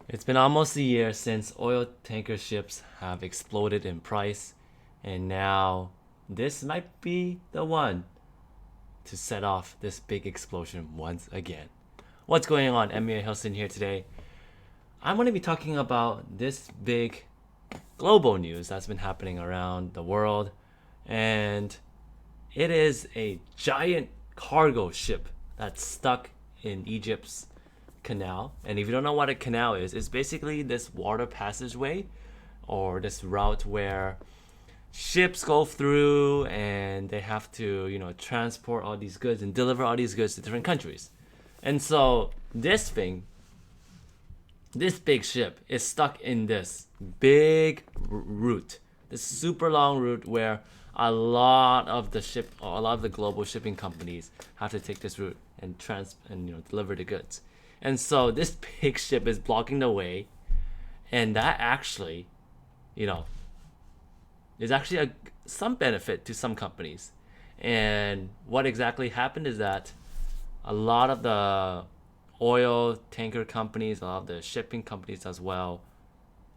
It's been almost a year since oil tanker ships have exploded in price, and now this might be the one to set off this big explosion once again. What's going on? Emil Hilson here today. I'm going to be talking about this big global news that's been happening around the world, and it is a giant cargo ship that's stuck in Egypt's canal. And if you don't know what a canal is, it's basically this water passageway or this route where ships go through and they have to, transport all these goods and deliver all these goods to different countries. And so this big ship is stuck in this big route, this super long route where a lot of the global shipping companies have to take this route and deliver the goods. And so this big ship is blocking the way, and that actually, you know, is actually some benefit to some companies. And what exactly happened is that a lot of the oil tanker companies, a lot of the shipping companies as well,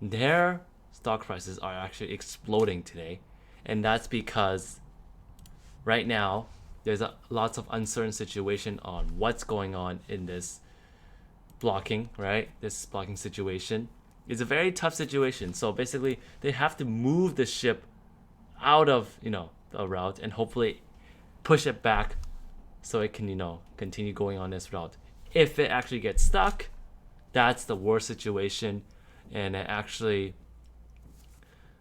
their stock prices are actually exploding today. And that's because right now there's lots of uncertain situation on what's going on in this blocking, right? This blocking situation is a very tough situation. So basically, they have to move the ship out of, the route and hopefully push it back so it can, continue going on this route. If it actually gets stuck, that's the worst situation, and it actually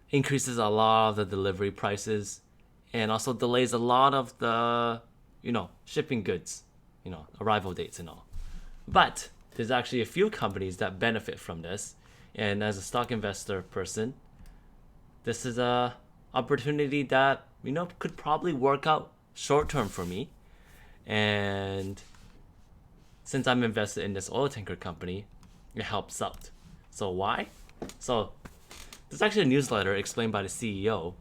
increases a lot of the delivery prices and also delays a lot of the, shipping goods, arrival dates and all. But there's actually a few companies that benefit from this. And as a stock investor person, this is a opportunity that, could probably work out short term for me. And since I'm invested in this oil tanker company, it helps out. So why? So there's actually a newsletter explained by the CEO,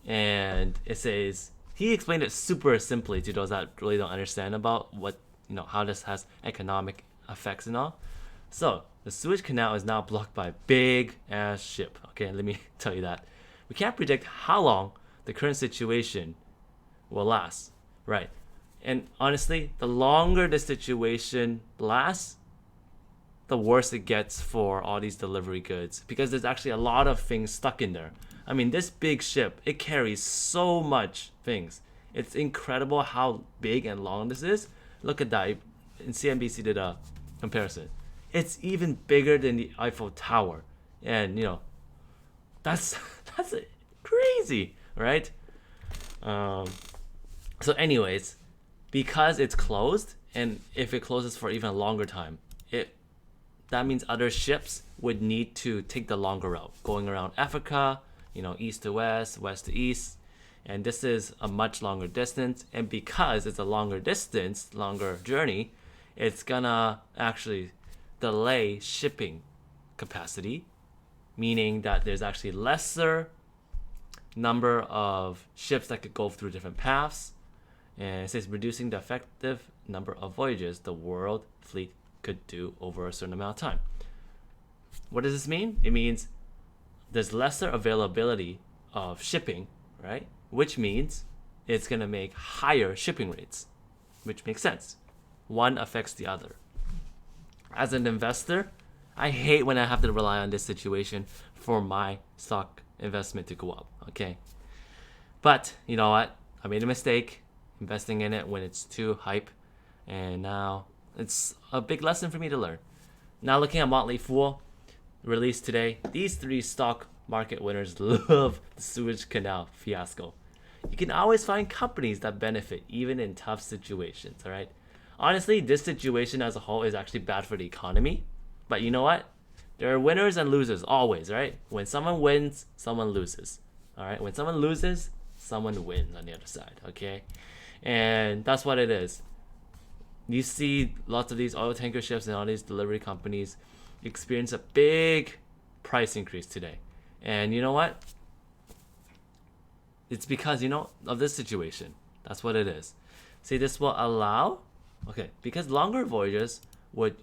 and it says he explained it super simply to those that really don't understand about what, how this has economic effects and all. So the Suez Canal is now blocked by a big ass ship. Okay, let me tell you that. We can't predict how long the current situation will last, right? And honestly, the longer the situation lasts, the worse it gets for all these delivery goods, because there's actually a lot of things stuck in there. I mean, this big ship, it carries so much things. It's incredible how big and long this is. Look at that. And CNBC did a comparison. It's even bigger than the Eiffel Tower. And, that's that's crazy, right? So anyways, because it's closed, and if it closes for even a longer time, that means other ships would need to take the longer route, going around Africa, east to west, west to east. And this is a much longer distance. And because it's a longer distance, longer journey, it's gonna actually delay shipping capacity, meaning that there's actually lesser number of ships that could go through different paths. And it says reducing the effective number of voyages the world fleet could do over a certain amount of time. What does this mean? It means there's lesser availability of shipping, right? Which means it's going to make higher shipping rates, which makes sense. One affects the other. As an investor, I hate when I have to rely on this situation for my stock investment to go up, okay? But you know what? I made a mistake investing in it when it's too hype, and now it's a big lesson for me to learn. Now looking at Motley Fool, released today, these three stock market winners love the Suez Canal fiasco. You can always find companies that benefit even in tough situations, all right? Honestly, this situation as a whole is actually bad for the economy. But you know what? There are winners and losers always, right? When someone wins, someone loses. All right? When someone loses, someone wins on the other side, okay? And that's what it is. You see lots of these oil tanker ships and all these delivery companies experience a big price increase today. And you know what? It's because, of this situation. That's what it is. See, this will allow, because longer voyages would,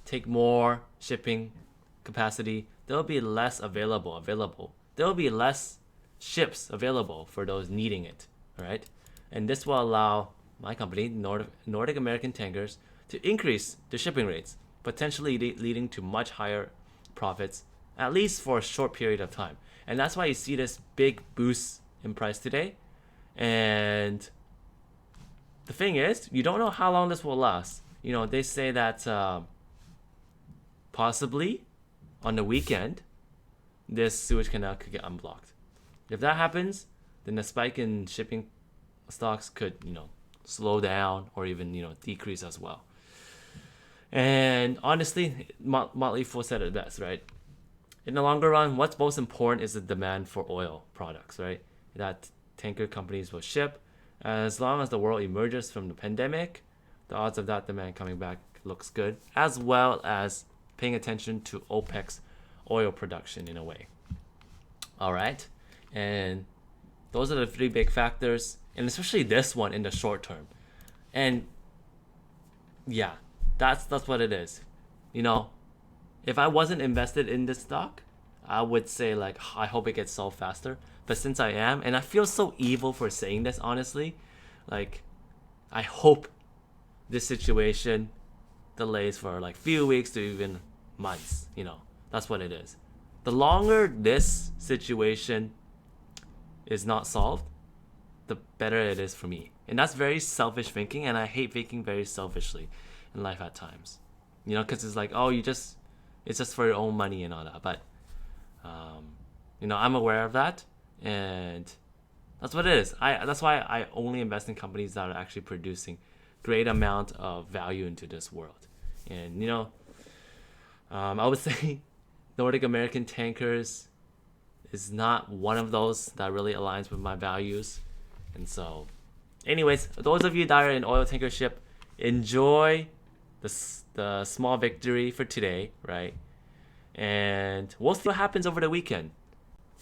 take more shipping capacity, there'll be less available. There'll be less ships available for those needing it, all right? And this will allow my company, Nordic American Tankers, to increase the shipping rates, potentially leading to much higher profits, at least for a short period of time. And that's why you see this big boost in price today. And the thing is, you don't know how long this will last. You know, they say that possibly on the weekend, this Suez Canal could get unblocked. If that happens, then the spike in shipping stocks could, slow down or even, decrease as well. And honestly, Motley Fool said it best, right? In the longer run, what's most important is the demand for oil products, right? That tanker companies will ship. As long as the world emerges from the pandemic, the odds of that demand coming back looks good, as well as paying attention to OPEC's oil production in a way. All right, and those are the three big factors, and especially this one in the short term. And yeah, that's what it is. If I wasn't invested in this stock, I would say like I hope it gets sold faster. But since I am, and I feel so evil for saying this honestly, like I hope this situation delays for like few weeks to even months. That's what it is. The longer this situation is not solved, the better it is for me. And that's very selfish thinking, and I hate thinking very selfishly in life at times. Because it's like, oh, it's just for your own money and all that. But, I'm aware of that, and that's what it is. That's why I only invest in companies that are actually producing great amount of value into this world. And, I would say Nordic American Tankers is not one of those that really aligns with my values. And so, anyways, those of you that are in oil tanker ship, enjoy the small victory for today, right? And we'll see what happens over the weekend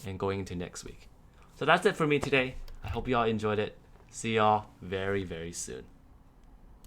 and going into next week. So that's it for me today. I hope y'all enjoyed it. See y'all very, very soon.